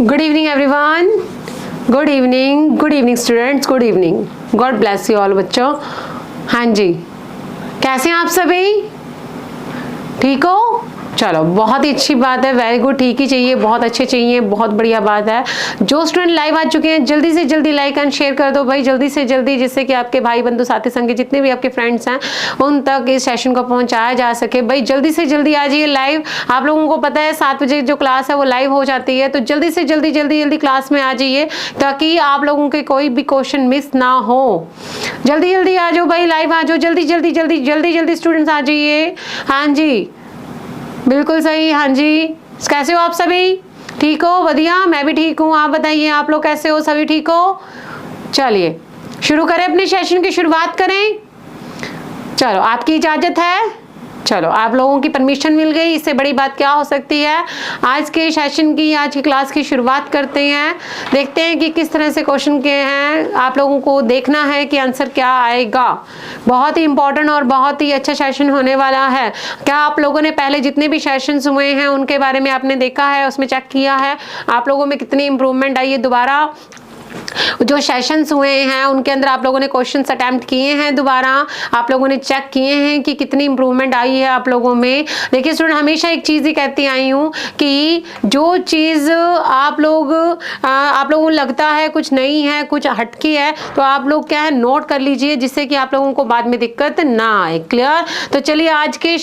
Good evening everyone. Good evening students. Good evening. God bless you all बच्चों. हाँ जी, कैसे हैं आप सभी? ठीक हो? चलो, बहुत ही अच्छी बात है. Very good. ठीक ही चाहिए, बहुत अच्छे चाहिए, बहुत बढ़िया बात है. जो स्टूडेंट लाइव आ चुके हैं जल्दी से जल्दी लाइक एंड शेयर कर दो भाई, जल्दी से जल्दी, जिससे कि आपके भाई बंधु साथी संगी जितने भी आपके फ्रेंड्स हैं उन तक इस सेशन को पहुंचाया जा सके. भाई जल्दी से जल्दी आ जाइए लाइव. आप लोगों को पता है 7 बजे जो क्लास है वो लाइव हो जाती है, तो जल्दी से जल्दी क्लास में आ जाइए ताकि आप लोगों के कोई भी क्वेश्चन मिस ना हो. जल्दी आ जाओ भाई, लाइव आ जाओ. जल्दी स्टूडेंट्स आ जाइए. हाँ जी, बिल्कुल सही. हाँ जी, कैसे हो आप सभी? ठीक हो? बढ़िया. मैं भी ठीक हूँ. आप बताइए, आप लोग कैसे हो? सभी ठीक हो? चलिए शुरू करें, अपने सेशन की शुरुआत करें. चलो, आपकी इजाजत है? चलो, आप लोगों की परमिशन मिल गई, इससे बड़ी बात क्या हो सकती है. आज के सेशन की, आज की क्लास की शुरुआत करते हैं. देखते हैं कि किस तरह से क्वेश्चन के हैं. आप लोगों को देखना है कि आंसर क्या आएगा. बहुत ही इंपॉर्टेंट और बहुत ही अच्छा सेशन होने वाला है. क्या आप लोगों ने पहले जितने भी सेशंस हुए हैं उनके बारे में आपने देखा है, उसमें चेक किया है आप लोगों में कितनी इंप्रूवमेंट आई है? दोबारा जो सेशंस हुए हैं उनके अंदर आप लोगों ने क्वेश्चंस अटेम्प्ट किए हैं, दोबारा आप लोगों ने चेक किए हैं कि कितनी इंप्रूवमेंट आई है आप लोगों में. देखिए स्टूडेंट, हमेशा एक चीज़ ही कहती आई हूँ कि जो चीज़ आप लोगों को लगता है कुछ नहीं है, कुछ हटकी है, तो आप लोग क्या है नोट कर लीजिए, जिससे कि आप लोगों को बाद में दिक्कत ना आए. क्लियर? तो चलिए आज के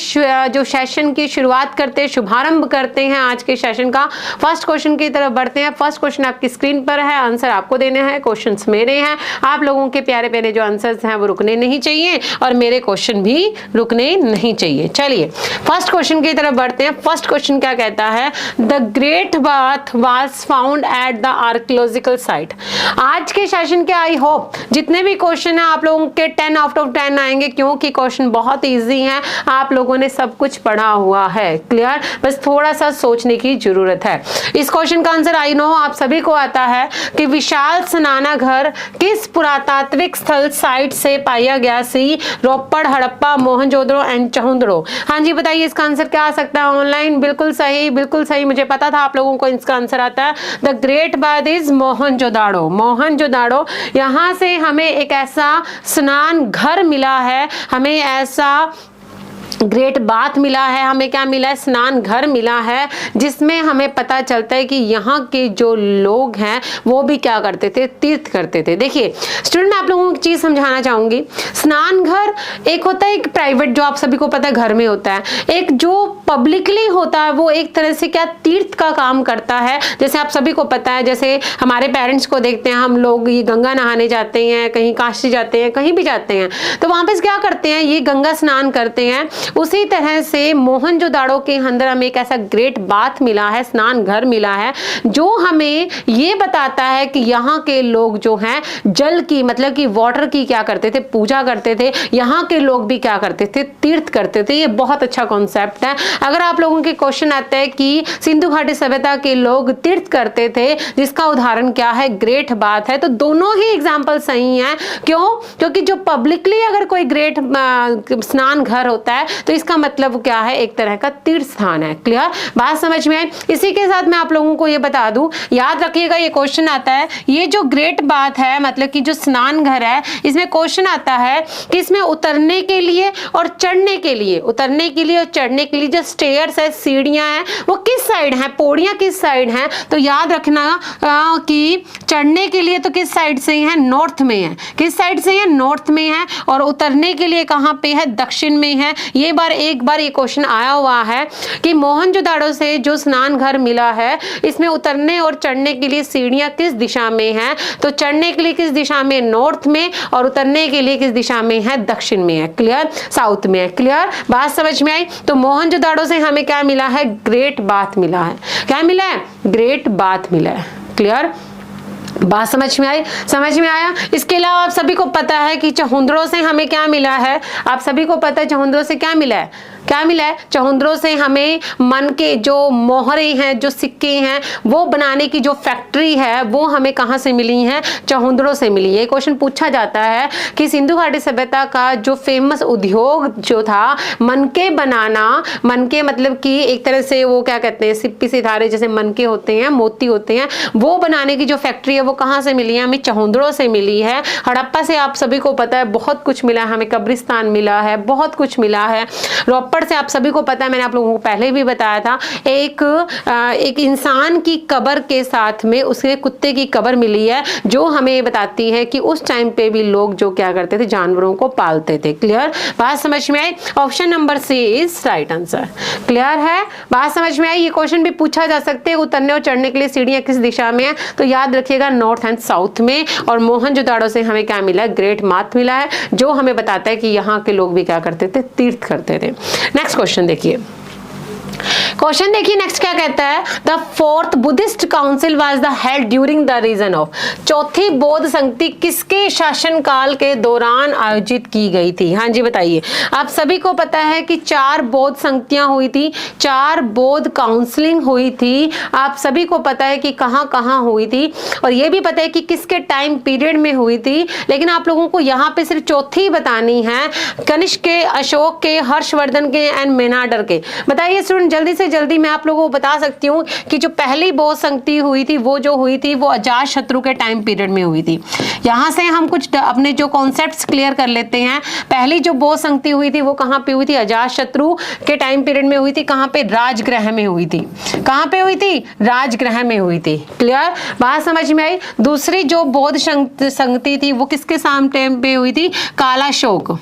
जो सेशन की शुरुआत करते हैं, शुभारंभ करते हैं आज के सेशन का. फर्स्ट क्वेश्चन की तरफ बढ़ते हैं. फर्स्ट क्वेश्चन आपकी स्क्रीन पर है, आंसर आपको देने हैं, क्वेश्चंस मेरे हैं. आप लोगों के प्यारे प्यारे जो आंसर्स हैं वो रुकने नहीं चाहिए और मेरे क्वेश्चन भी रुकने नहीं चाहिए. चलिए फर्स्ट क्वेश्चन की तरफ बढ़ते हैं. फर्स्ट क्वेश्चन क्या कहता है? The great bath was found at the archaeological site. आज के सेशन के आई होप जितने भी क्वेश्चन है आप लोगों के 10 आउट ऑफ 10 आएंगे, क्योंकि क्वेश्चन बहुत ईजी है. आप लोगों ने सब कुछ पढ़ा हुआ है. क्लियर? बस थोड़ा सा सोचने की जरूरत है. इस क्वेश्चन का आंसर आई नो आप सभी को आता है कि विशाल स्नाना घर किस पुरातात्विक स्थल साइट से पाया गया? सी रोपड़, हड़प्पा, मोहनजोदड़ो एंड चहुंदड़ो. हाँ जी, बताइए इसका आंसर क्या आ सकता है ऑनलाइन? बिल्कुल सही. मुझे पता था आप लोगों को इसका आंसर आता है. The great bath is Mohenjodaro. यहाँ से हमें एक ऐसा स्नान घर मिला है, हमें ऐसा ग्रेट बाथ मिला है, हमें क्या मिला है? स्नान घर मिला है, जिसमें हमें पता चलता है कि यहाँ के जो लोग हैं वो भी क्या करते थे? तीर्थ करते थे. देखिए स्टूडेंट, मैं आप लोगों को एक चीज समझाना चाहूंगी. स्नान घर एक होता है, एक प्राइवेट जो आप सभी को पता है घर में होता है, एक जो पब्लिकली होता है वो एक तरह से क्या तीर्थ का काम करता है. जैसे आप सभी को पता है, जैसे हमारे पेरेंट्स को देखते हैं, हम लोग ये गंगा नहाने जाते हैं, कहीं काशी जाते हैं, कहीं भी जाते हैं, तो वहां पे क्या करते हैं? ये गंगा स्नान करते हैं. उसी तरह से मोहनजोदाड़ो के अंदर हमें एक ऐसा ग्रेट बाथ मिला है, स्नान घर मिला है, जो हमें ये बताता है कि यहाँ के लोग जो हैं जल की, मतलब कि वाटर की क्या करते थे? पूजा करते थे. यहाँ के लोग भी क्या करते थे? तीर्थ करते थे. ये बहुत अच्छा कॉन्सेप्ट है. अगर आप लोगों के क्वेश्चन आता है कि सिंधु घाटी सभ्यता के लोग तीर्थ करते थे, जिसका उदाहरण क्या है? ग्रेट बाथ है, तो दोनों ही एग्जाम्पल सही है. क्यों? क्योंकि जो पब्लिकली अगर कोई ग्रेट स्नान घर होता है तो इसका मतलब क्या है? एक तरह का तीर्थ स्थान है. क्लियर? बात समझ में आई? इसी के साथ मैं आप लोगों को ये बता दूं, याद रखिएगा ये क्वेश्चन आता है, ये जो ग्रेट बाथ है मतलब कि जो स्नान घर है, इसमें क्वेश्चन आता है कि इसमें उतरने के लिए और चढ़ने के लिए जो स्टेयर्स है, सीढ़ियां हैं, वो किस साइड हैं? पौड़ियां किस साइड हैं? तो याद रखना कि चढ़ने के लिए तो किस साइड से है? नॉर्थ में है. किस साइड से है? नॉर्थ में है. और उतरने के लिए कहां पे है? दक्षिण में है. एक बार ये क्वेश्चन आया हुआ है कि मोहनजोदाड़ो से जो स्नान घर मिला है, इसमें उतरने और चढ़ने के लिए सीढ़ियां किस दिशा में हैं? तो चढ़ने के लिए किस दिशा में? नॉर्थ में. और उतरने के लिए किस दिशा में है? दक्षिण में है. क्लियर? साउथ में है. क्लियर? बात समझ में आई? तो मोहनजोदाड़ो से हमें क्या मिला है? ग्रेट बाथ मिला है. क्या मिला है? ग्रेट बाथ मिला है. क्लियर? बात समझ में आई, समझ में आया। इसके अलावा आप सभी को पता है कि चहुंदरों से हमें क्या मिला है, आप सभी को पता है चहुंदरों से क्या मिला है, क्या मिला है, चहुंदरों से हमें मन के जो मोहरे हैं, जो सिक्के हैं, वो बनाने की जो फैक्ट्री है वो हमें कहाँ से मिली है, चहुंदरों से मिली है। क्वेश्चन पूछा जाता है कि सिंधु घाटी सभ्यता का जो फेमस उद्योग जो था मनके बनाना, मनके मतलब कि एक तरह से वो क्या कहते हैं, सिप्पी सितारे जैसे मनके होते हैं, मोती होते हैं, वो बनाने की जो फैक्ट्री है वो कहाँ से मिली है, हमें चहुंदरों से मिली है। हड़प्पा से आप सभी को पता है बहुत कुछ मिला है, हमें कब्रिस्तान मिला है, बहुत कुछ मिला है। रोपड़ से आप सभी को पता है, मैंने आप लोगों को पहले भी बताया था, एक इंसान की कब्र के साथ में उसके कुत्ते की कब्र मिली है, जो हमें बताती है कि उस टाइम पे भी लोग जो क्या करते थे, जानवरों को पालते थे। क्लियर, बात समझ में आई। Option number C is right answer. Clear है, बात समझ में आई। ये क्वेश्चन भी पूछा जा सकते हैं, उतरने और चढ़ने के लिए सीढ़ियां किस दिशा में है, तो याद रखिएगा नॉर्थ एंड साउथ में। और मोहनजोदाड़ो से हमें क्या मिला है, ग्रेट माथ मिला है, जो हमें बताता है कि यहाँ के लोग भी क्या करते थे, तीर्थ करते थे। नेक्स्ट क्वेश्चन देखिए, क्वेश्चन देखिए नेक्स्ट क्या कहता है, the fourth Buddhist council was the held during the region of, चौथी बौद्ध संगति किसके शासनकाल के दौरान आयोजित की गई थी। हाँ जी बताइए, आप सभी को पता है कि 4 बौद्ध संगतियां हुई थी, 4 बौद्ध काउंसलिंग हुई थी, आप सभी को पता है कि कहां कहां हुई थी, और यह भी पता है कि किसके टाइम पीरियड में हुई थी, लेकिन आप लोगों को यहाँ पे सिर्फ चौथी बतानी है, कनिष्क के, अशोक के, हर्षवर्धन के एंड मेनाडर के। बताइए स्टूडेंट, जल्दी से जल्दी मैं आप लोगों को बता सकती हूँ कि जो पहली बौद्ध संगति हुई थी वो जो हुई थी वो अजातशत्रु के टाइम पीरियड में हुई थी। यहाँ से हम कुछ अपने जो कॉन्सेप्ट्स क्लियर कर लेते हैं। पहली जो बौद्ध संगति हुई थी वो कहाँ पे हुई थी, अजातशत्रु के टाइम पीरियड में हुई थी। कहाँ पे, राजगृह में हुई थी। कहाँ पे हुई थी, राजगृह में हुई थी। क्लियर, बात समझ में आई। दूसरी जो बौद्ध संगति थी वो किसके टाइम पे हुई थी, कालाशोक,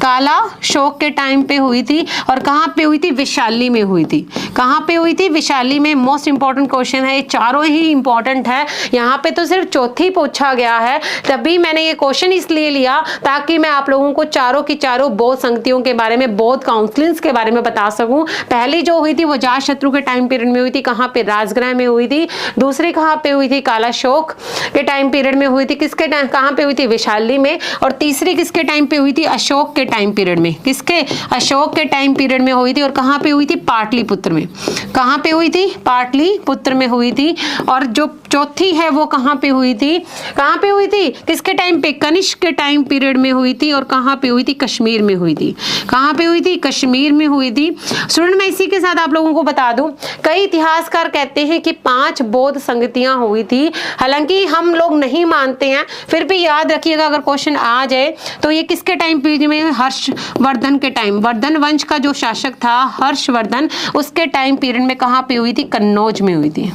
कालाशोक के टाइम पे हुई थी। और कहाँ पे हुई थी, विशाली में हुई थी। कहाँ पे हुई थी, विशाली में। मोस्ट इंपॉर्टेंट क्वेश्चन है, ये चारों ही इंपॉर्टेंट है। यहाँ पे तो सिर्फ चौथी पूछा गया है, तभी मैंने ये क्वेश्चन इसलिए लिया ताकि मैं आप लोगों को चारों की चारों बौद्ध संगतियों के बारे में, बौद्ध काउंसिल्स के बारे में बता सकूं। पहली जो हुई थी वो अजातशत्रु के टाइम पीरियड में हुई थी, कहाँ पे, राजगृह में हुई थी। दूसरी कहाँ पे हुई थी, कालाशोक के टाइम पीरियड में हुई थी। किसके टाइम, कहाँ पे हुई थी, विशाली में। और तीसरी किसके टाइम पे हुई थी, अशोक के टाइम पीरियड में। किसके, अशोक के टाइम पीरियड में हुई थी। और कहाँ पे हुई थी, पाटलिपुत्र में। कहाँ पे हुई थी, पाटलिपुत्र में हुई थी। और जो चौथी है वो कहाँ पे हुई थी, कहाँ पे हुई थी, किसके टाइम पे, कनिष्क के टाइम पीरियड में हुई थी। और कहाँ पे हुई थी, कश्मीर में हुई थी। कहाँ पे हुई थी, कश्मीर में हुई थी। स्टूडेंट मैं इसी के साथ आप लोगों को बता दूं, कई इतिहासकार कहते हैं कि 5 बौद्ध संगतियां हुई थी। हालांकि हम लोग नहीं मानते हैं, फिर भी याद रखिएगा अगर क्वेश्चन आ जाए तो ये किसके टाइम पीरियड में, हर्षवर्धन के टाइम, वर्धन वंश का जो शासक था हर्षवर्धन, उसके टाइम पीरियड में कहाँ पे हुई थी, कन्नौज में हुई थी।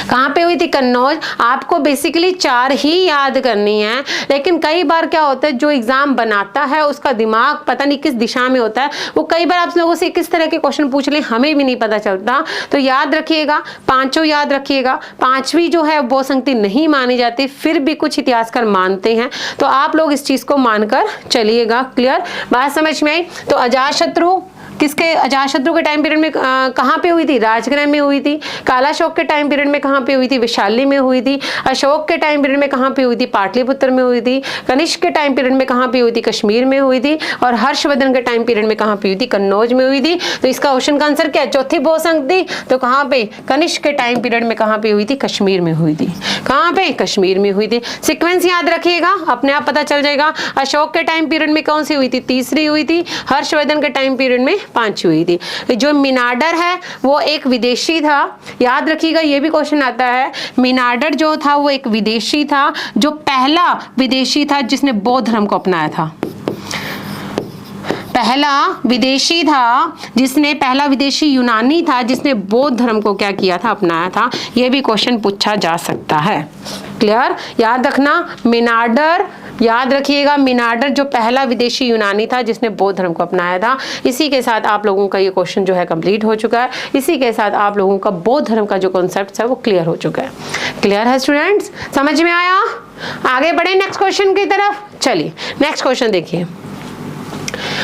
कहाँ पे हुई थी, कन्नौज। आपको बेसिकली 4 ही याद करनी है, लेकिन कई बार क्या होता है, जो एग्जाम बनाता है उसका दिमाग पता नहीं किस दिशा में होता है, वो कई बार आप लोगों से किस तरह के क्वेश्चन पूछ ले हमें भी नहीं पता चलता। तो याद रखिएगा, 5 याद रखिएगा। 5वीं जो है वो संगति नहीं मानी जाती, फिर भी कुछ इतिहासकार मानते हैं, तो आप लोग इस चीज को मानकर चलिएगा। क्लियर, बात समझ में आई। तो अजातशत्रु किसके, अजातशत्रु के टाइम पीरियड में कहाँ पे हुई थी, राजगृह में हुई थी। कालाशोक के टाइम पीरियड में कहाँ पे हुई थी, विशाली में हुई थी। अशोक के टाइम पीरियड में कहाँ पे हुई थी, पाटलिपुत्र में हुई थी। कनिष्क के टाइम पीरियड में कहाँ पे हुई थी, कश्मीर में हुई थी। और हर्षवर्धन के टाइम पीरियड में कहाँ पे हुई थी, कन्नौज में हुई थी। तो इसका ऑप्शन का आंसर क्या है, चौथी बौद्ध संगति। तो कहाँ पे, कनिष्क के टाइम पीरियड में कहाँ पे हुई थी, कश्मीर में हुई थी। कहाँ पे, कश्मीर में हुई थी। सिक्वेंस याद रखिएगा, अपने आप पता चल जाएगा। अशोक के टाइम पीरियड में कौन सी हुई थी, तीसरी हुई थी। हर्षवर्धन के टाइम पीरियड में 5वीं हुई थी। जो मिनाडर है वो एक विदेशी था, याद रखिएगा, ये भी क्वेश्चन आता है। मिनाडर जो था वो एक विदेशी था, जो पहला विदेशी था जिसने बौद्ध धर्म को अपनाया था। पहला विदेशी था जिसने, पहला विदेशी यूनानी था जिसने बौद्ध धर्म को क्या किया था, अपनाया था। यह भी क्वेश्चन पूछा जा सकता है। क्लियर, याद रखना, मिनाडर याद रखिएगा, मिनाडर जो पहला विदेशी यूनानी था जिसने बौद्ध धर्म को अपनाया था। इसी के साथ आप लोगों का ये क्वेश्चन जो है कंप्लीट हो चुका है। इसी के साथ आप लोगों का बौद्ध धर्म का जो कॉन्सेप्ट है वो क्लियर हो चुका है। क्लियर है स्टूडेंट्स, समझ में आया। आगे बढ़े नेक्स्ट क्वेश्चन की तरफ। चलिए नेक्स्ट क्वेश्चन देखिए।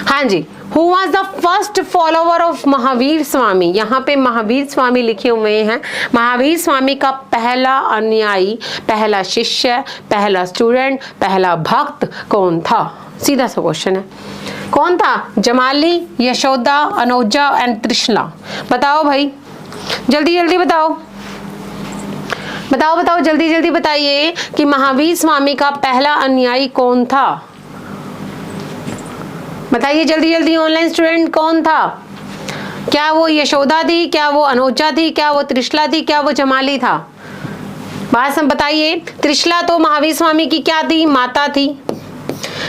हाँ जी, Who was the first follower of Mahavir Swami? यहाँ पे महावीर स्वामी लिखे हुए हैं। महावीर स्वामी का पहला अनुयायी, पहला शिष्य, पहला स्टूडेंट, पहला भक्त कौन था? सीधा सा क्वेश्चन है। कौन था? जमाली, यशोदा, अनोजा एंड त्रिशला। बताओ भाई, जल्दी जल्दी बताओ, बताओ बताओ, जल्दी जल्दी बताइए कि महावीर स्वामी का पहला अनुयायी कौन था? बताइए जल्दी जल्दी, ऑनलाइन स्टूडेंट कौन था? क्या वो यशोदा थी, क्या वो अनोजा थी, क्या वो त्रिशला थी, क्या वो जमाली था? बात सब बताइए। त्रिशला तो महावीर स्वामी की क्या थी? माता थी।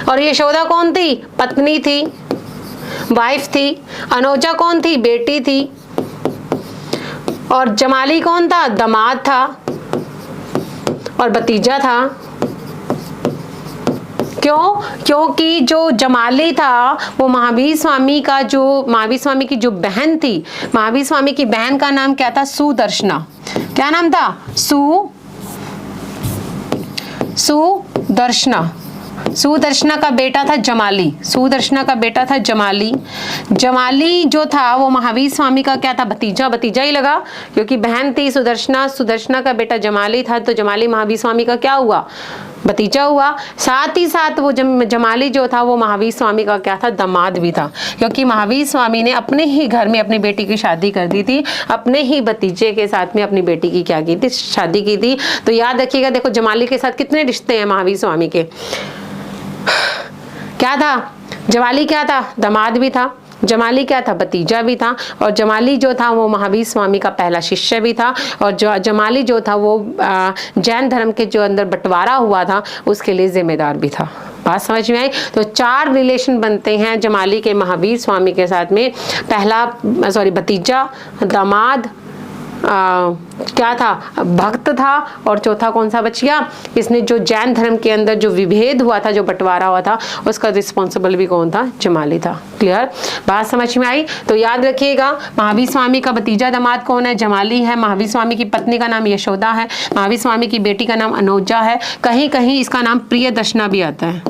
और यशोदा कौन थी? पत्नी थी, वाइफ थी। अनोजा कौन थी? बेटी थी। और जमाली कौन था? दामाद था और भतीजा था। क्यों? क्योंकि जो जमाली था वो महावीर स्वामी की जो बहन थी, महावीर स्वामी की बहन का नाम क्या था? सुदर्शना। क्या नाम था? सुदर्शना। सुदर्शना का बेटा था जमाली। सुदर्शना का बेटा था जमाली। जमाली जो था वो महावीर स्वामी का क्या था? भतीजा। भतीजा ही लगा क्योंकि बहन थी सुदर्शना, सुदर्शना का बेटा जमाली था, तो जमाली महावीर स्वामी का क्या हुआ? भतीजा हुआ। साथ ही साथ वो जमाली जो था वो महावीर स्वामी का क्या था? दामाद भी था, क्योंकि महावीर स्वामी ने अपने ही घर में अपनी बेटी की शादी कर दी थी, अपने ही भतीजे के साथ में अपनी बेटी की क्या की थी? शादी की थी। तो याद रखिएगा, देखो जमाली के साथ कितने रिश्ते हैं महावीर स्वामी के। क्या था? जमाली क्या था? दामाद भी था। जमाली क्या था? भतीजा भी था। और जमाली जो था वो महावीर स्वामी का पहला शिष्य भी था। और जमाली जो था वो जैन धर्म के जो अंदर बंटवारा हुआ था उसके लिए जिम्मेदार भी था। बात समझ में आई? तो 4 रिलेशन बनते हैं जमाली के महावीर स्वामी के साथ में। पहला भतीजा, दामाद, क्या था? भक्त था। और चौथा कौन सा बच गया? इसने जो जैन धर्म के अंदर जो विभेद हुआ था, जो बंटवारा हुआ था, उसका रिस्पॉन्सिबल भी कौन था? जमाली था। क्लियर? बात समझ में आई? तो याद रखिएगा, महावीर स्वामी का भतीजा दामाद कौन है? जमाली है। महावीर स्वामी की पत्नी का नाम यशोदा है। महावीर स्वामी की बेटी का नाम अनोजा है। कहीं कहीं इसका नाम प्रियदर्शना भी आता है,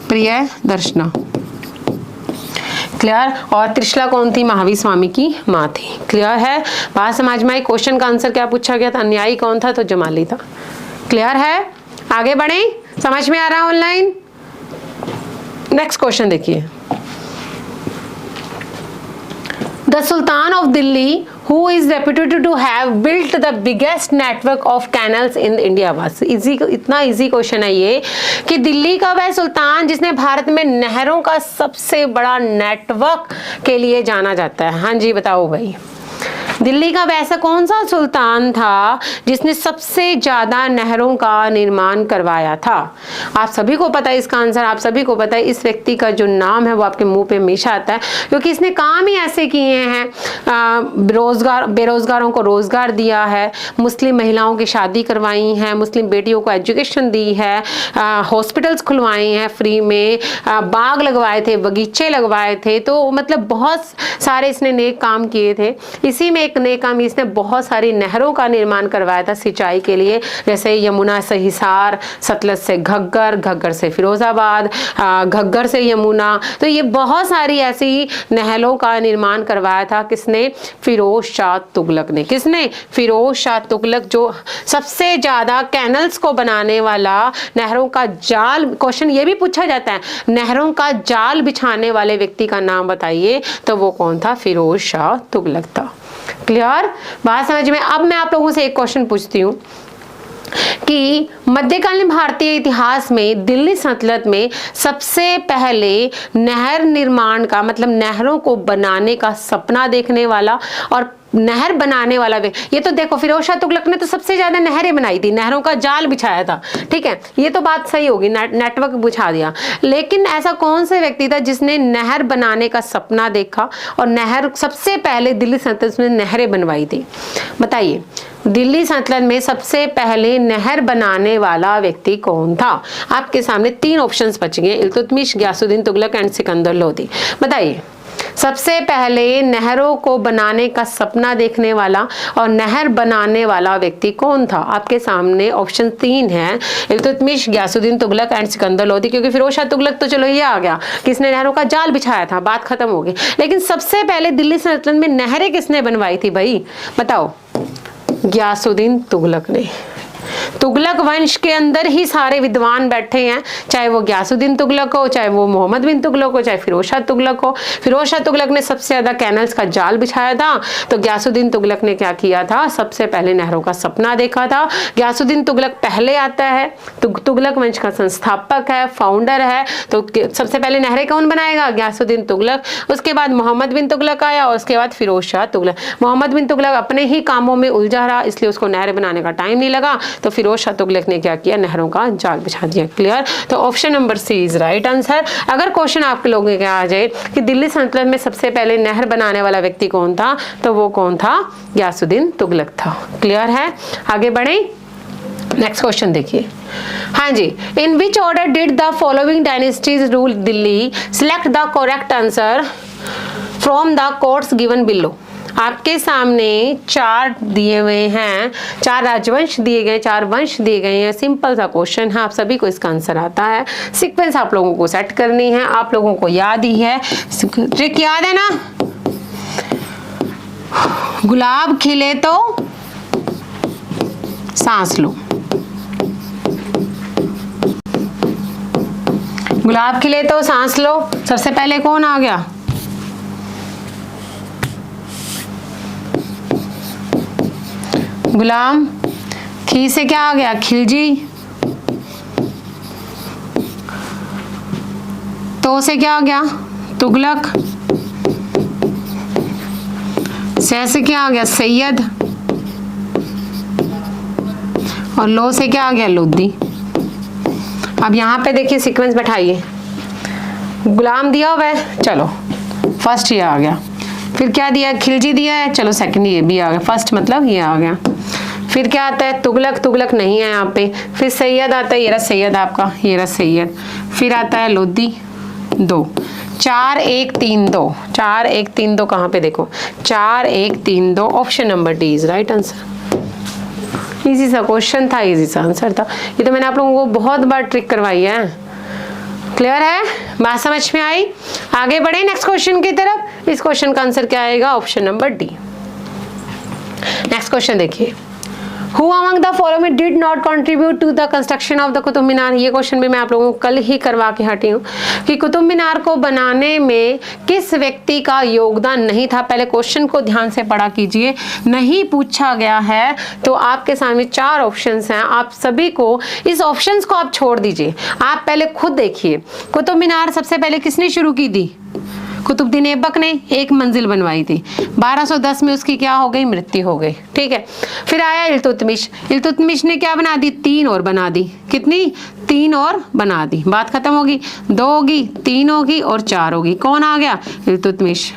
प्रियदर्शना। क्लियर? और त्रिशला कौन थी? महावीर स्वामी की माँ थी। क्लियर है? बात समझ में आई? क्वेश्चन का आंसर क्या पूछा गया था? अनुयायी कौन था? तो जमाली था। क्लियर है? आगे बढ़े? समझ में आ रहा है ऑनलाइन? नेक्स्ट क्वेश्चन देखिए। The Sultan of Delhi, who is reputed to have built the biggest network of canals in India, बस इतना इजी क्वेश्चन है ये कि दिल्ली का वह सुल्तान जिसने भारत में नहरों का सबसे बड़ा नेटवर्क के लिए जाना जाता है। हाँ जी बताओ भाई, दिल्ली का वैसा कौन सा सुल्तान था जिसने सबसे ज्यादा नहरों का निर्माण करवाया था? आप सभी को पता है इसका आंसर, आप सभी को पता है। इस व्यक्ति का जो नाम है वो आपके मुंह पे हमेशा आता है, क्योंकि इसने काम ही ऐसे किए हैं। बेरोजगारों को रोजगार दिया है, मुस्लिम महिलाओं की शादी करवाई है, मुस्लिम बेटियों को एजुकेशन दी है, हॉस्पिटल्स खुलवाए हैं फ्री में, बाग लगवाए थे, बगीचे लगवाए थे। तो मतलब बहुत सारे इसने नेक काम किए थे। इसी में एक नेक काम, इसने बहुत सारी नहरों का निर्माण करवाया था सिंचाई के लिए, जैसे यमुना से हिसार, सतलज से घग्गर, घग्गर से फिरोजाबाद, घग्गर से यमुना। तो ये बहुत सारी ऐसी नहरों का निर्माण करवाया था। किसने? फिरोज शाह तुगलक ने। किसने? फिरोज शाह तुगलक, जो सबसे ज्यादा कैनल्स को बनाने वाला, नहरों का जाल, क्वेश्चन ये भी पूछा जाता है, नहरों का जाल बिछाने वाले व्यक्ति का नाम बताइए, तो वो कौन था? फिरोज शाह तुगलक था। क्लियर? बात समझ में? अब मैं आप लोगों से एक क्वेश्चन पूछती हूँ कि मध्यकालीन भारतीय इतिहास में दिल्ली सल्तनत में सबसे पहले नहर निर्माण का, मतलब नहरों को बनाने का सपना देखने वाला और नहर बनाने वाला ये तो देखो, फिरोज शाह तुगलक ने तो सबसे ज्यादा नहरें बनाई थी, नहरों का जाल बिछाया था। ठीक है, ये तो बात सही होगी, नेटवर्क बिछा दिया। लेकिन ऐसा कौन सा व्यक्ति था जिसने नहर बनाने का सपना देखा और नहर सबसे पहले दिल्ली सल्तनत में नहरें बनवाई थी? बताइए, दिल्ली सल्तनत में सबसे पहले नहर बनाने वाला व्यक्ति कौन था? आपके सामने 3 ऑप्शंस बच गए, इल्तुतमिश, गयासुद्दीन तुगलक एंड सिकंदर लोदी। बताइए, सबसे पहले नहरों को बनाने का सपना देखने वाला और नहर बनाने वाला व्यक्ति कौन था? आपके सामने ऑप्शन 3 है, इल्तुतमिश, गयासुद्दीन तुगलक एंड सिकंदर लोदी। क्योंकि फिरोज शाह तुगलक तो चलो ये आ गया, किसने नहरों का जाल बिछाया था, बात खत्म हो गई। लेकिन सबसे पहले दिल्ली सल्तनत में नहरें किसने बनवाई थी भाई, बताओ? गयासुद्दीन तुगलक ने। तुगलक वंश के अंदर ही सारे विद्वान बैठे हैं, चाहे वो गयासुद्दीन तुगलक हो, चाहे वो मोहम्मद बिन तुगलक हो, चाहे फिरोज शाह तुगलक हो। फिरोज शाह तुगलक ने सबसे ज्यादा कैनल्स का जाल बिछाया था, तो गयासुद्दीन तुगलक ने क्या किया था, सबसे पहले नहरों का सपना देखा था। गयासुद्दीन तुगलक पहले आता है, तुगलक वंश का संस्थापक है, फाउंडर है, तो सबसे पहले नहरें कौन बनाएगा, गयासुद्दीन तुगलक। उसके बाद मोहम्मद बिन तुगलक आया और उसके बाद फिरोज शाह तुगलक। मोहम्मद बिन तुगलक अपने ही कामों में उलझा रहा, इसलिए उसको नहर बनाने का टाइम नहीं लगा, तो फिरोज शाह तुगलक ने क्या किया, नहरों का जाल बिछा दिया। क्लियर? तो option number C is right answer. अगर क्वेश्चन आपके लोगों के आ जाए कि दिल्ली सल्तनत में सबसे पहले नहर बनाने वाला व्यक्ति कौन था, तो वो कौन था, गयासुद्दीन तुगलक था। क्लियर है? आगे बढ़े, नेक्स्ट क्वेश्चन देखिए। हाँ जी, in which order did the following dynasties rule Delhi? Select the correct answer from the course given below. आपके सामने 4 दिए हुए हैं, 4 राजवंश दिए गए, 4 वंश दिए गए हैं। सिंपल सा क्वेश्चन है, आप सभी को इसका आंसर आता है। सीक्वेंस आप लोगों को सेट करनी है, आप लोगों को याद ही है, ट्रिक याद है ना? गुलाब खिले तो सांस लो, गुलाब खिले तो सांस लो। सबसे पहले कौन आ गया, गुलाम। खी से क्या आ गया, खिलजी। तो से क्या आ गया, तुगलक। से क्या आ गया, सैयद। और लो से क्या आ गया, लोदी। अब यहाँ पे देखिए सीक्वेंस बैठाइए, गुलाम दिया हुआ है, चलो फर्स्ट ये आ गया। फिर क्या दिया, खिलजी दिया है, चलो सेकंड ये भी आ गया। फर्स्ट मतलब ये आ गया। फिर क्या आता है, तुगलक, तुगलक नहीं है यहाँ पे। फिर सैयद आता है, ये रहा सैयद आपका, ये रहा सैयद। फिर आता है लोदी, 2। 4 1 3 2, 4 1 3 2 कहाँ पे देखो, 4 1 3 2। Option number D is right answer. Easy सा क्वेश्चन था, इजी सा आंसर था। ये तो मैंने आप लोगों को बहुत बार ट्रिक करवाई है। क्लियर है, बात समझ में आई? आगे बढ़े नेक्स्ट क्वेश्चन की तरफ। इस क्वेश्चन का आंसर क्या आएगा, option number D. Next question देखिए, Who among the following did not contribute to the construction of the Qutub Minar? ये क्वेश्चन भी मैं आप लोगों को कल ही करवा के हटी हूँ कि कुतुब मीनार को बनाने में किस व्यक्ति का योगदान नहीं था। पहले क्वेश्चन को ध्यान से पढ़ा कीजिए, नहीं पूछा गया है तो आपके सामने 4 ऑप्शंस हैं। आप सभी को इस ऑप्शंस को आप छोड़ दीजिए, आप पहले खुद देखिए। कुतुब मीनार सबसे पहले किसने शुरू की थी, कुतुबुद्दीन ऐबक ने 1 मंजिल बनवाई थी। 1210 में उसकी क्या हो गई, मृत्यु हो गई। ठीक है, फिर आया इल्तुतमिश। इल्तुतमिश ने क्या बना दी, 3 और बना दी। कितनी, 3 और बना दी। बात खत्म होगी, 2 होगी, 3 होगी और 4 होगी। कौन आ गया, इल्तुतमिश।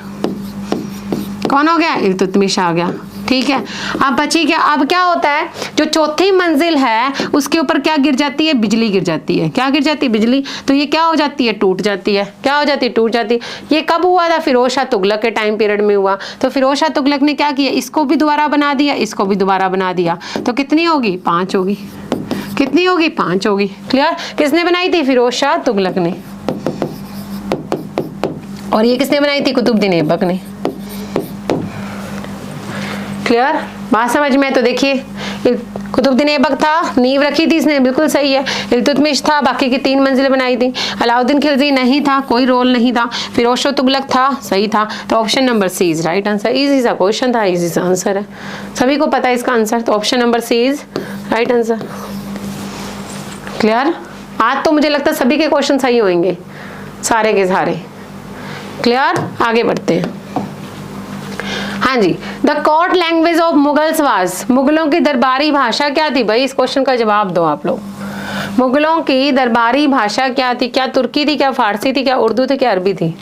कौन हो गया, इल्तुतमिश आ गया। ठीक है, अब बची क्या, अब क्या होता है, जो चौथी मंजिल है उसके ऊपर क्या गिर जाती है, बिजली गिर जाती है। क्या गिर जाती है, बिजली। तो ये क्या हो जाती है, टूट जाती है। क्या हो जाती है, टूट जाती है। ये कब हुआ था, फिरोज शाह तुगलक के टाइम पीरियड में हुआ। तो फिरोज शाह तुगलक ने क्या किया, इसको भी दोबारा बना दिया, इसको भी दोबारा बना दिया। तो कितनी होगी, 5 होगी। कितनी होगी, 5 होगी। क्लियर, किसने बनाई थी, फिरोज शाह तुगलक ने। और ये किसने बनाई थी, कुतुबुद्दीन ऐबक ने। क्लियर, बात समझ में? तो देखिए, कुतुबुद्दीन ऐबक था, नींव रखी थी इसने, बिल्कुल सही है। इल्तुतमिश था, बाकी की 3 मंजिलें बनाई थी। अलाउद्दीन खिलजी नहीं था, कोई रोल नहीं था। फिरोज शाह तुगलक था, सही था। तो option number C is right answer. Easy सा क्वेश्चन था, इजी सा आंसर है, सभी को पता है इसका आंसर। तो option number C is right answer. Clear, आज तो मुझे लगता है सभी के क्वेश्चन सही होंगे, सारे के सारे। क्लियर, आगे बढ़ते हैं। हाँ जी, the court language of Mughals was, मुगलों की दरबारी भाषा क्या थी भाई? इस क्वेश्चन का जवाब दो आप लोग। मुगलों की दरबारी भाषा क्या थी? क्या तुर्की थी, क्या फारसी थी, क्या उर्दू थी, क्या अरबी थी?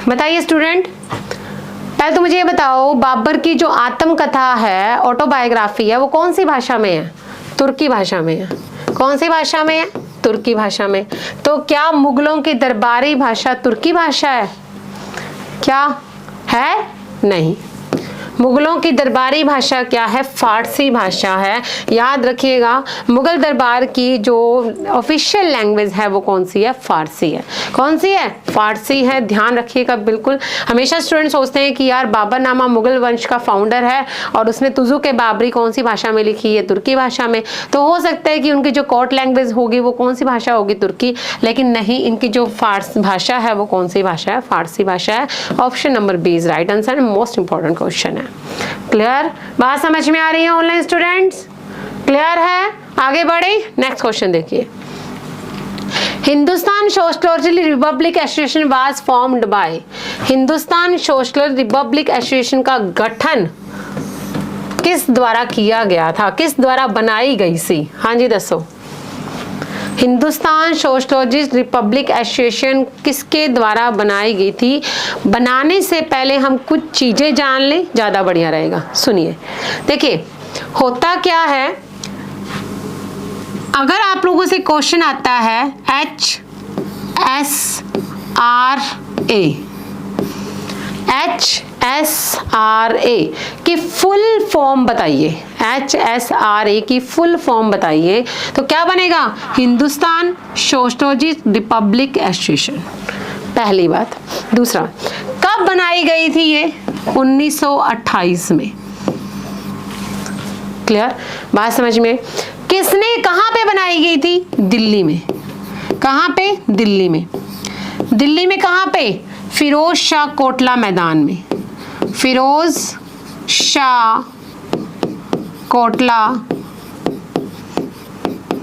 बताइए स्टूडेंट। पहले तो मुझे ये बताओ, बाबर की जो आत्मकथा है, ऑटोबायोग्राफी है, वो कौन सी भाषा में है? तुर्की भाषा में है। कौन सी भाषा में है? तुर्की भाषा में। तो क्या मुगलों की दरबारी भाषा तुर्की भाषा है? क्या है? नहीं, मुगलों की दरबारी भाषा क्या है? फारसी भाषा है। याद रखिएगा, मुगल दरबार की जो ऑफिशियल लैंग्वेज है वो कौन सी है? फारसी है। कौन सी है? फारसी है। ध्यान रखिएगा बिल्कुल। हमेशा स्टूडेंट सोचते हैं कि यार बाबरनामा मुगल वंश का फाउंडर है और उसने तुजुक बाबरी कौन सी भाषा में लिखी है? तुर्की भाषा में। तो हो सकता है कि उनकी जो कोर्ट लैंग्वेज होगी वो कौन सी भाषा होगी? तुर्की। लेकिन नहीं, इनकी जो फारसी भाषा है वो कौन सी भाषा है? फारसी भाषा है। Option number B is right answer, most important question है। क्लियर? बात समझ में आ रही है ऑनलाइन स्टूडेंट्स? क्लियर है? आगे बढ़े, नेक्स्ट क्वेश्चन देखिए। Hindustan socialist Republic association was formed by. Hindustan socialist Republic association का गठन किस द्वारा किया गया था? किस द्वारा बनाई गई सी? हाँ जी दसो। हिंदुस्तान सोशलिस्ट रिपब्लिक एसोसिएशन किसके द्वारा बनाई गई थी? बनाने से पहले हम कुछ चीजें जान लें, ज्यादा बढ़िया रहेगा। सुनिए, देखिए होता क्या है, अगर आप लोगों से क्वेश्चन आता है HSRA की फुल फॉर्म बताइए। HSRA की फुल फॉर्म बताइए तो क्या बनेगा? Hindustan socialist Republic association. पहली बात। दूसरा, कब बनाई गई थी ये? 1928 में। क्लियर? बात समझ में? किसने, कहां पे बनाई गई थी? दिल्ली में। कहां पे? दिल्ली में। दिल्ली में कहां पे? फिरोज शाह कोटला मैदान में। फिरोज शाह कोटला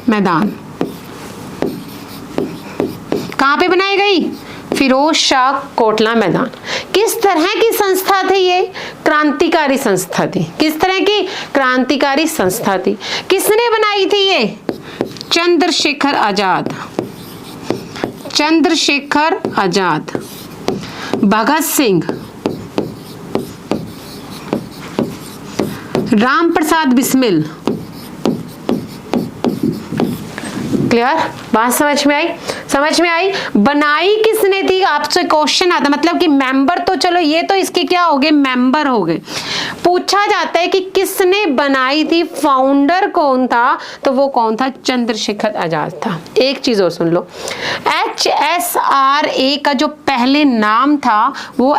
मैदान कहां पे बनाई गई? फिरोज शाह कोटला मैदान। किस तरह की संस्था थी ये? क्रांतिकारी संस्था थी। किस तरह की? क्रांतिकारी संस्था थी। किसने बनाई थी ये? चंद्रशेखर आजाद। चंद्रशेखर आजाद, भगत सिंह, राम प्रसाद बिस्मिल। क्लियर? बात समझ में आई? समझ में आई? बनाई किसने थी? आपसे क्वेश्चन आता, मतलब कि मेंबर तो चलो ये तो इसके क्या हो गए? मेंबर हो गए। पूछा जाता है कि किसने बनाई थी, फाउंडर कौन था? तो वो कौन था? चंद्रशेखर आजाद था। एक चीज और सुन लो, HSRA का जो पहले नाम था वो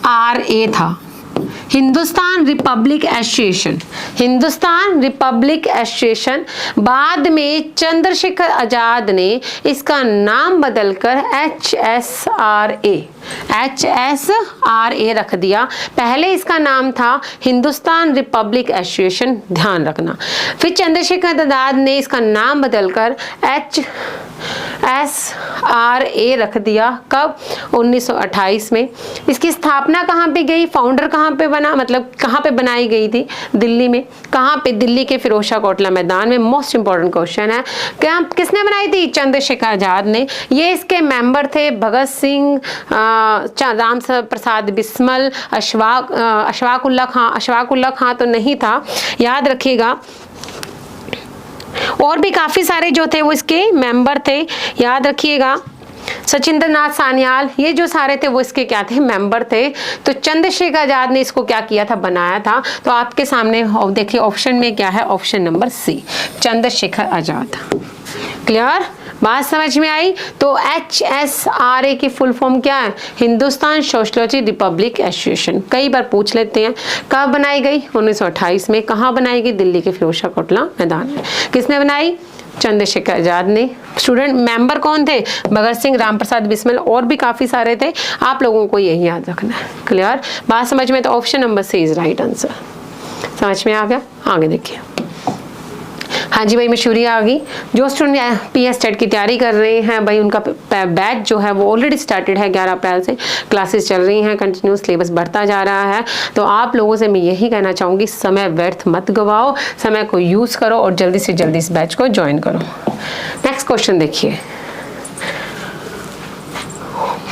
HRA था, Hindustan Republic association. Hindustan Republic association. बाद में चंद्रशेखर आजाद ने इसका नाम बदलकर HSRA रख दिया। पहले इसका नाम था हिंदुस्तान रिपब्लिक एसोसिएशन, ध्यान रखना। फिर चंद्रशेखर आजाद ने इसका नाम बदलकर HSRA रख दिया। कब? 1928 में। इसकी स्थापना कहाँ पे गई? फाउंडर कहाँ पे बना, मतलब कहाँ पे बनाई गई थी? दिल्ली में। कहाँ पे? दिल्ली के फिरोज शाह कोटला मैदान में। मोस्ट इंपॉर्टेंट क्वेश्चन है। क्या किसने बनाई थी? चंद्रशेखर आजाद ने। ये इसके मेंबर थे भगत सिंह, राम प्रसाद बिस्मिल, अशफाकुल्ला खां तो नहीं था, याद रखिएगा। और भी काफी सारे जो थे वो इसके मेंबर थे, याद रखिएगा। सचिंद्र नाथ सान्याल, ये जो सारे थे वो इसके क्या थे? मेंबर थे। तो चंद्रशेखर आजाद ने इसको क्या किया था? बनाया था। तो आपके सामने देखिए ऑप्शन में क्या है? ऑप्शन नंबर सी, चंद्रशेखर आजाद। क्लियर? बात समझ में आई? तो HSRA की फुल फॉर्म क्या है? Hindustan socialist Republic association. कई बार पूछ लेते हैं। कब बनाई गई? 1928 में। कहाँ बनाई गई? दिल्ली के फिरोज शाह कोटला मैदान में। किसने बनाई? चंद्रशेखर आजाद ने। स्टूडेंट मेंबर कौन थे? भगत सिंह, राम प्रसाद बिस्मिल, और भी काफी सारे थे। आप लोगों को यही याद रखना है। क्लियर? बात समझ में? तो option number C is right answer. समझ में आ गया? आगे देखिए। हाँ जी भाई, मशहूरी आ गई। जो स्टूडेंट PS टेट की तैयारी कर रहे हैं भाई, उनका बैच जो है वो ऑलरेडी स्टार्टेड है। 11 अप्रैल से क्लासेस चल रही हैं, कंटिन्यूस सिलेबस बढ़ता जा रहा है। तो आप लोगों से मैं यही कहना चाहूँगी, समय व्यर्थ मत गवाओ, समय को यूज़ करो और जल्दी से जल्दी इस बैच को ज्वाइन करो। नेक्स्ट क्वेश्चन देखिए।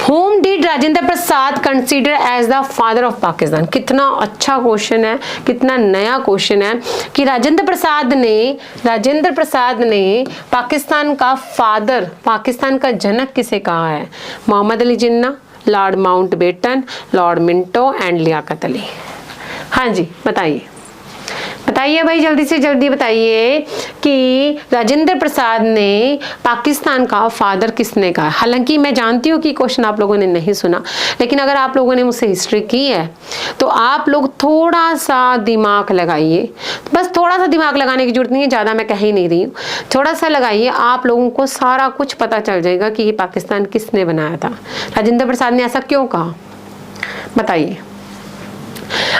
Whom did Rajendra Prasad consider as the father of Pakistan? कितना अच्छा क्वेश्चन है, कितना नया क्वेश्चन है कि राजेंद्र प्रसाद ने पाकिस्तान का फादर, पाकिस्तान का जनक किसे कहा है? Mohammad Ali Jinnah, Lord Mountbatten, Lord Minto and Liaquat Ali. हाँ जी, बताइए भाई, जल्दी से जल्दी बताइए कि राजेंद्र प्रसाद ने पाकिस्तान का फादर किसने कहा? हालांकि मैं जानती हूँ कि क्वेश्चन आप लोगों ने नहीं सुना, लेकिन अगर आप लोगों ने मुझसे हिस्ट्री की है तो आप लोग थोड़ा सा दिमाग लगाइए, बस थोड़ा सा दिमाग लगाने की जरूरत नहीं है, ज़्यादा मैं कह ही नहीं रही हूँ, थोड़ा सा लगाइए, आप लोगों को सारा कुछ पता चल जाएगा कि ये पाकिस्तान किसने बनाया था, राजेंद्र प्रसाद ने ऐसा क्यों कहा, बताइए।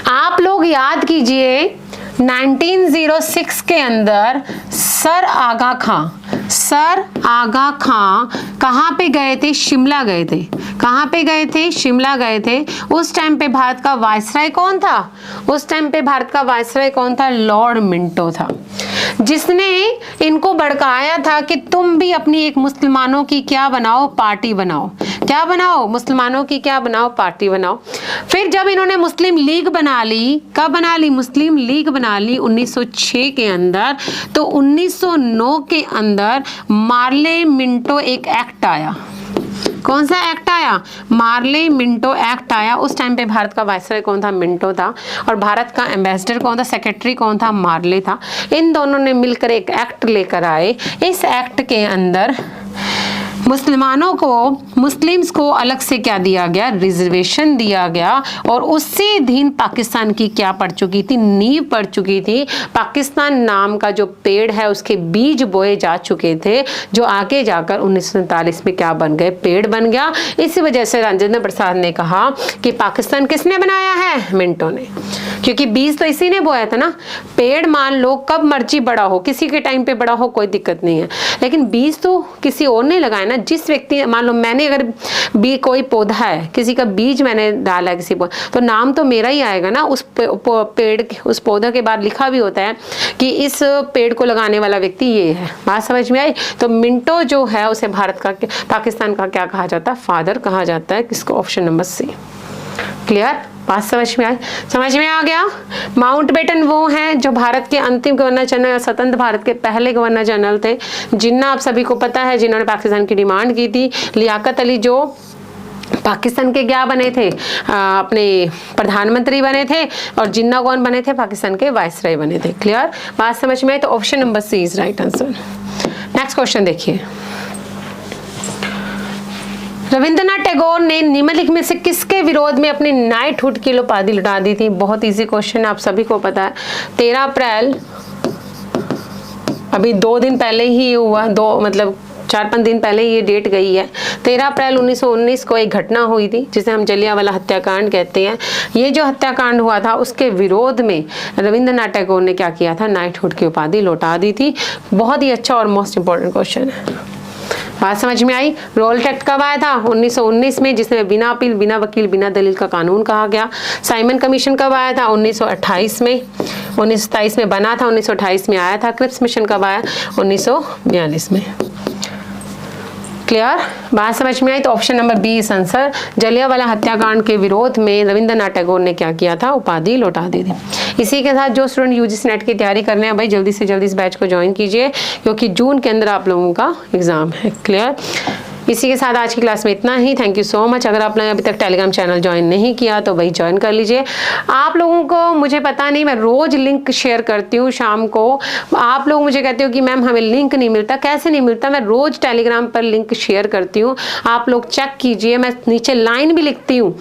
आप लोग याद कीजिए 1906 के अंदर सर आगा खां कहाँ पे गए थे? शिमला गए थे। कहाँ पे गए थे? शिमला गए थे। उस टाइम पे भारत का वायसराय कौन था? लॉर्ड मिंटो था, जिसने इनको भड़काया था कि तुम भी अपनी एक मुसलमानों की क्या बनाओ, पार्टी बनाओ। क्या बनाओ? मुसलमानों की क्या बनाओ, पार्टी बनाओ। फिर जब इन्होंने मुस्लिम लीग बना ली, कब बना ली? मुस्लिम लीग बना ली 1906 के अंदर। तो 1909 के अंदर मार्ले मिंटो एक एक्ट आया। कौन सा एक्ट आया? मार्ले मिंटो एक्ट आया। उस टाइम पे भारत का वायसराय कौन था? मिंटो था। और भारत का एम्बेसडर कौन था? सेक्रेटरी कौन था? मार्ले था। इन दोनों ने मिलकर एक एक्ट लेकर आए। इस एक्ट के अंदर मुस्लिम्स को अलग से क्या दिया गया? रिजर्वेशन दिया गया। और उससे दिन पाकिस्तान की क्या पड़ चुकी थी? नींव पड़ चुकी थी। पाकिस्तान नाम का जो पेड़ है उसके बीज बोए जा चुके थे, जो आगे जाकर 1947 में क्या बन गए? पेड़ बन गया। इसी वजह से राजेंद्र प्रसाद ने कहा कि पाकिस्तान किसने बनाया है? मिंटो ने, क्योंकि बीज तो इसी ने बोया था ना। पेड़ मान लो कब मर्जी बड़ा हो, किसी के टाइम पे बड़ा हो, कोई दिक्कत नहीं है, लेकिन बीज तो किसी और ने लगाया ना। जिस व्यक्ति, मान लो मैंने अगर कोई पौधा है, किसी का बीज मैंने डाला है किसी पर, तो नाम तो मेरा ही आएगा ना। उस पेड़, उस पौधा के बाद लिखा भी होता है कि इस पेड़ को लगाने वाला व्यक्ति ये है। बात समझ में आई? तो मिंटो जो है उसे भारत का, पाकिस्तान का क्या कहा जाता है? फादर कहा जाता है। किसको? Option number C. क्लियर? बात समझ में आई? समझ में आ गया? माउंटबेटन वो हैं जो भारत के अंतिम गवर्नर जनरल, स्वतंत्र भारत के पहले गवर्नर जनरल थे। जिन्ना आप सभी को पता है, जिन्होंने पाकिस्तान की डिमांड की थी। लियाकत अली जो पाकिस्तान के क्या बने थे? अपने प्रधानमंत्री बने थे। और जिन्ना कौन बने थे? पाकिस्तान के वायसराय बने थे। क्लियर? बात समझ में आई? तो option number C is right answer. Next question देखिए। रविंद्रनाथ टैगोर ने निम्नलिखित में से किसके विरोध में अपनी नाइटहुड की उपाधि लौटा दी थी? बहुत इजी क्वेश्चन है, आप सभी को पता है। 13 अप्रैल, अभी 2 दिन पहले ही हुआ, 4-5 दिन पहले ये डेट गई है। 13 अप्रैल 1919 को एक घटना हुई थी जिसे हम जलियांवाला हत्याकांड कहते हैं। ये जो हत्याकांड हुआ था उसके विरोध में रविंद्रनाथ टैगोर ने क्या किया था? नाइटहुड की उपाधि लौटा दी थी। बहुत ही अच्छा और मोस्ट इंपॉर्टेंट क्वेश्चन है। बात समझ में आई? रोल एक्ट कब आया था? 1919 में, जिसमें बिना अपील, बिना वकील, बिना दलील का कानून कहा गया। साइमन कमीशन कब आया था? 1928 में। 1927 में बना था, 1928 में आया था। क्रिप्स मिशन कब आया? 1942 में। क्लियर? बात समझ में आई? तो option number B is answer. Jallianwala हत्याकांड के विरोध में रविंद्रनाथ टैगोर ने क्या किया था? उपाधि लौटा दी थी। इसी के साथ जो स्टूडेंट यूजीसी नेट की तैयारी कर रहे हैं भाई, जल्दी से जल्दी इस बैच को ज्वाइन कीजिए, क्योंकि जून के अंदर आप लोगों का एग्जाम है। क्लियर? इसी के साथ आज की क्लास में इतना ही। Thank you so much. अगर आपने अभी तक टेलीग्राम चैनल ज्वाइन नहीं किया तो भाई ज्वाइन कर लीजिए। आप लोगों को, मुझे पता नहीं, मैं रोज लिंक शेयर करती हूँ शाम को। आप लोग मुझे कहते हो कि मैम हमें लिंक नहीं मिलता। कैसे नहीं मिलता? मैं रोज टेलीग्राम पर लिंक शेयर करती हूँ, आप लोग चेक कीजिए। मैं नीचे लाइन भी लिखती हूँ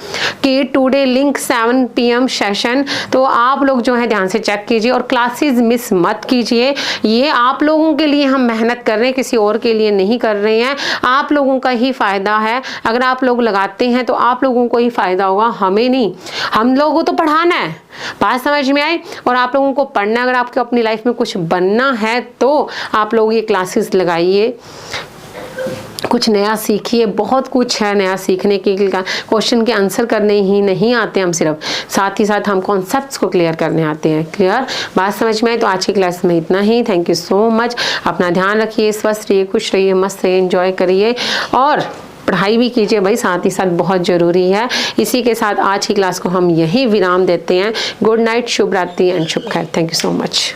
कि टुडे लिंक 7 PM सेशन, तो आप लोग जो है ध्यान से चेक कीजिए और क्लासेस मिस मत कीजिए। ये आप लोगों के लिए हम मेहनत कर रहे हैं, किसी और के लिए नहीं कर रहे हैं। आप लोगों का ही फायदा है। अगर आप लोग लगाते हैं तो आप लोगों को ही फायदा होगा, हमें नहीं। हम लोगों को तो पढ़ाना है। बात समझ में आई? और आप लोगों को पढ़ना है। अगर आपको अपनी लाइफ में कुछ बनना है तो आप लोग ये क्लासेस लगाइए, कुछ नया सीखिए। बहुत कुछ है नया सीखने के लिए। क्वेश्चन के आंसर करने ही नहीं आते हम, सिर्फ साथ ही साथ हम कॉन्सेप्ट्स को क्लियर करने आते हैं। क्लियर? बात समझ में आई? तो आज की क्लास में इतना ही। Thank you so much. अपना ध्यान रखिए, स्वस्थ रहिए, खुश रहिए, मस्त रहिए, एंजॉय करिए। और पढ़ाई भी कीजिए भाई, साथ ही साथ बहुत ज़रूरी है। इसी के साथ आज की क्लास को हम यहीं विराम देते हैं। गुड नाइट, शुभ रात्रि एंड शुभ खैर। Thank you so much.